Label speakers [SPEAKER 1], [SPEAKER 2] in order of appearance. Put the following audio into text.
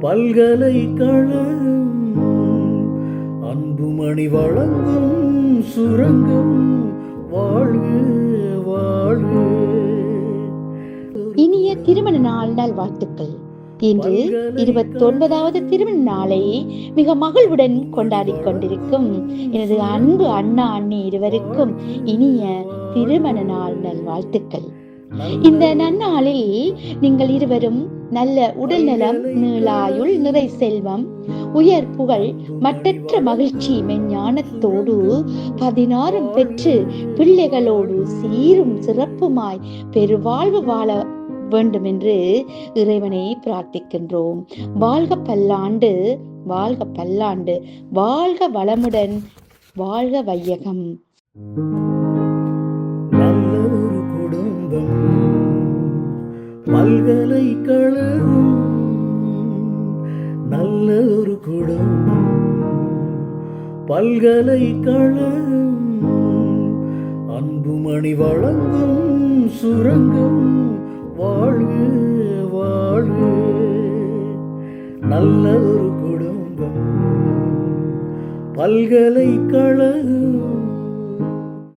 [SPEAKER 1] பல்கலைக்கழகம் அன்புமணி வழங்கும் சுரங்கம் வாழ்க வாழ்க.
[SPEAKER 2] இனிய திருமண நாள் நல்வாழ்த்துக்கள். இன்று 29வது திருமண நாளை மிக மகிழ்வுடன் கொண்டாடி கொண்டிருக்கும் எனது அன்பு அண்ணா அண்ணி இருவருக்கும் இனிய திருமண நாள் நல்வாழ்த்துக்கள். இந்த நன்னாளில் நீங்கள் இருவரும் நல்ல உடல் நலம், நீளாயுள், நிறை செல்வம், உயர் புகழ், மட்டற்ற மகிழ்ச்சி, மெஞ்ஞானத்தோடு 16 பெற்று பிள்ளைகளோடு சீரும் சிறப்புமாய் பெருவாழ்வு வாழ வேண்டும் என்று இறைவனை பிரார்த்திக்கின்றோம். வாழ்க பல்லாண்டு, வாழ்க பல்லாண்டு, வாழ்க வளமுடன், வாழ்க வையகம்.
[SPEAKER 1] நல்ல ஒரு குடும்பம் பல்கலைக்கழகம், நல்ல ஒரு குடும்பம் பல்கலைக்கழகம் அன்புமணி வழங்கும் சுரங்கம் வாழ்க வாழ்க. நல்ல ஒரு குடும்பம் பல்கலைக்கழகம்